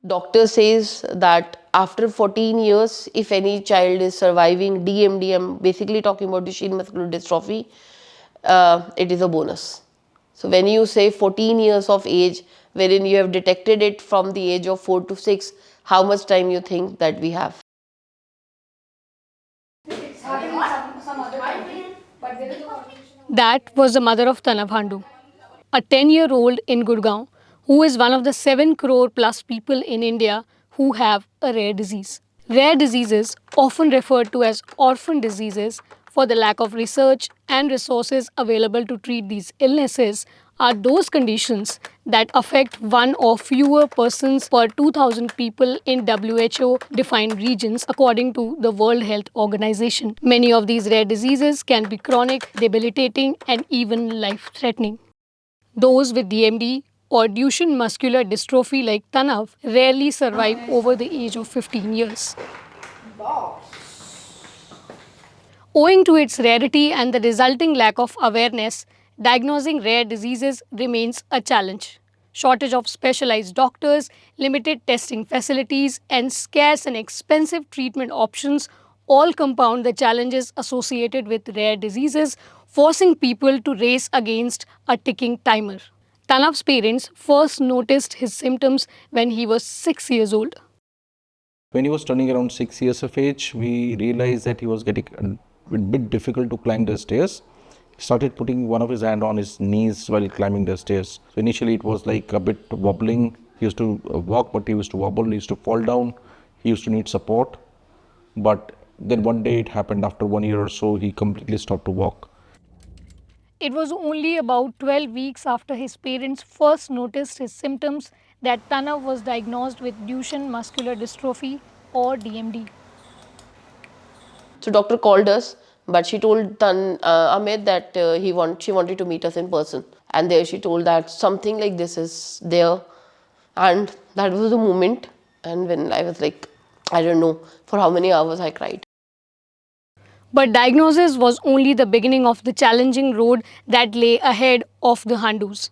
Doctor says that after 14 years, if any child is surviving DMD, I'm basically talking about Duchenne muscular dystrophy, it is a bonus. So when you say 14 years of age, wherein you have detected it from the age of 4 to 6, how much time you think that we have? That was the mother of Tanav Handoo, a 10-year-old in Gurgaon who is one of the 7 crore plus people in India who have a rare disease. Rare diseases, often referred to as orphan diseases for the lack of research and resources available to treat these illnesses, are those conditions that affect one or fewer persons per 2,000 people in WHO defined regions according to the World Health Organization. Many of these rare diseases can be chronic, debilitating, and even life threatening. Those with DMD or Duchenne muscular dystrophy like Tanav rarely survive over the age of 15 years. Owing to its rarity and the resulting lack of awareness, diagnosing rare diseases remains a challenge. Shortage of specialized doctors, limited testing facilities, and scarce and expensive treatment options all compound the challenges associated with rare diseases, forcing people to race against a ticking timer. Tanav's parents first noticed his symptoms when he was 6 years old. When he was turning around 6 years of age, we realized that he was getting a bit difficult to climb the stairs. He started putting one of his hand on his knees while climbing the stairs. So initially it was like a bit wobbling. He used to walk, but he used to wobble, he used to fall down, he used to need support. But then one day it happened after 1 year or so, he completely stopped to walk. It was only about 12 weeks after his parents first noticed his symptoms that Tanav was diagnosed with Duchenne muscular dystrophy or DMD. So doctor called us, but she told Amit that she wanted to meet us in person, and there she told that something like this is there, and that was the moment. And when I was like, I don't know for how many hours I cried. But diagnosis was only the beginning of the challenging road that lay ahead of the Handoos.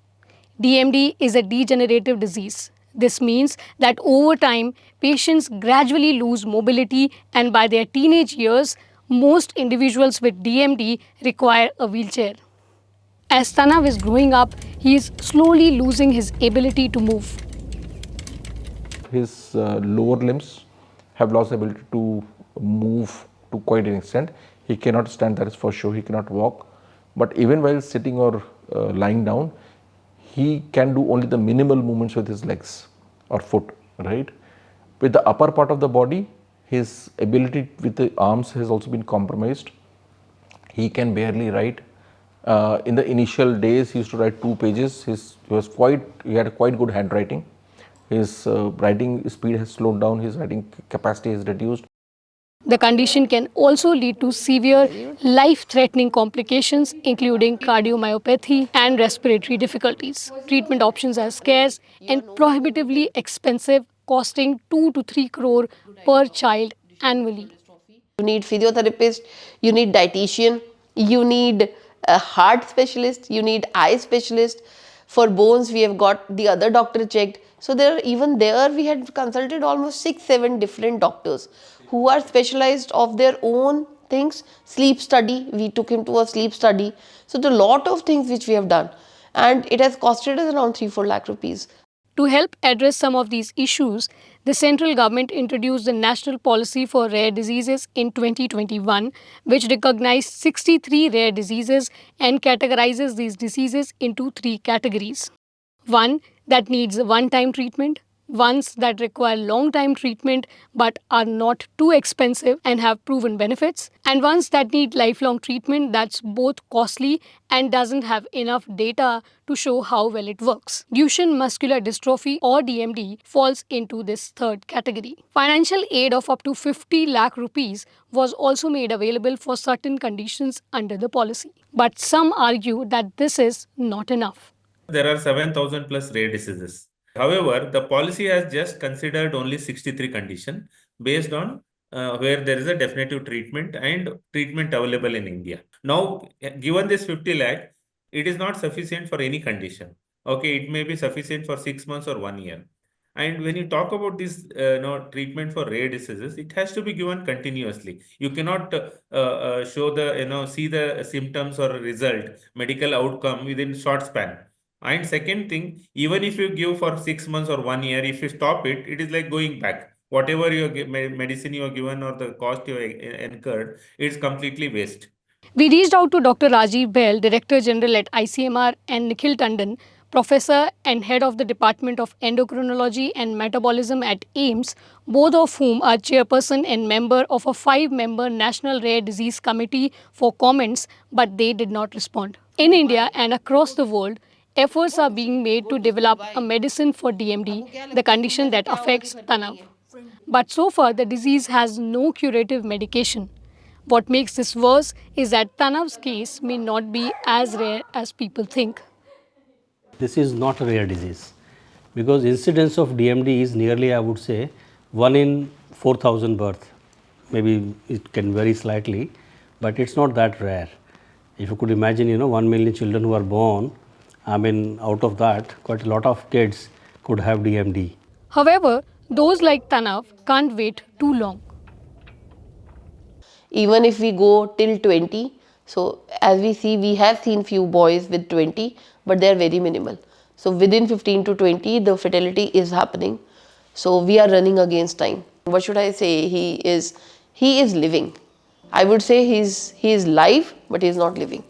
DMD is a degenerative disease. This means that over time, patients gradually lose mobility, and by their teenage years, most individuals with DMD require a wheelchair. As Tanav is growing up, he is slowly losing his ability to move. His lower limbs have lost the ability to move to quite an extent. He cannot stand, that is for sure. He cannot walk. But even while sitting or lying down, he can do only the minimal movements with his legs or foot, right? With the upper part of the body, his ability with the arms has also been compromised. He can barely write. In the initial days, he used to write 2 pages. He had quite good handwriting. His writing speed has slowed down. His writing capacity has reduced. The condition can also lead to severe life threatening complications, including cardiomyopathy and respiratory difficulties. Treatment options are scarce and prohibitively expensive, costing 2 to 3 crore per child annually. You need physiotherapist, you need dietitian, you need a heart specialist, you need eye specialist. For bones, we have got the other doctor checked. So even there we had consulted almost 6-7 different doctors who are specialized of their own things. Sleep study, we took him to a sleep study. So the lot of things which we have done, and it has costed us around 3-4 lakh rupees. To help address some of these issues, the central government introduced the National Policy for Rare Diseases in 2021, which recognized 63 rare diseases and categorizes these diseases into 3 categories. One that needs one time treatment, ones that require long time treatment but are not too expensive and have proven benefits, and ones that need lifelong treatment that's both costly and doesn't have enough data to show how well it works. Duchenne muscular dystrophy or DMD falls into this third category. Financial aid of up to 50 lakh rupees was also made available for certain conditions under the policy. But some argue that this is not enough. There are 7,000 plus rare diseases. However, the policy has just considered only 63 conditions based on where there is a definitive treatment and treatment available in India. Now, given this 50 lakh, it is not sufficient for any condition. Okay, it may be sufficient for 6 months or 1 year. And when you talk about this, treatment for rare diseases, it has to be given continuously. You cannot show the, see the symptoms or result, medical outcome within short span. And second thing, even if you give for 6 months or 1 year, if you stop it, it is like going back. Whatever medicine you are given or the cost you incurred, it's completely waste. We reached out to Dr. Rajiv Bahl, Director General at ICMR, and Nikhil Tandon, Professor and Head of the Department of Endocrinology and Metabolism at AIIMS, both of whom are chairperson and member of a 5-member National Rare Disease Committee, for comments, but they did not respond. In India and across the world, efforts are being made to develop a medicine for DMD, the condition that affects Tanav. But so far, the disease has no curative medication. What makes this worse is that Tanav's case may not be as rare as people think. This is not a rare disease because incidence of DMD is nearly, I would say, 1 in 4,000 birth. Maybe it can vary slightly, but it's not that rare. If you could imagine, 1 million children who are born, out of that, quite a lot of kids could have DMD. However, those like Tanav can't wait too long. Even if we go till 20, so as we see, we have seen few boys with 20, but they are very minimal. So within 15 to 20, the fatality is happening. So we are running against time. What should I say? He is living. I would say he is live, but he is not living.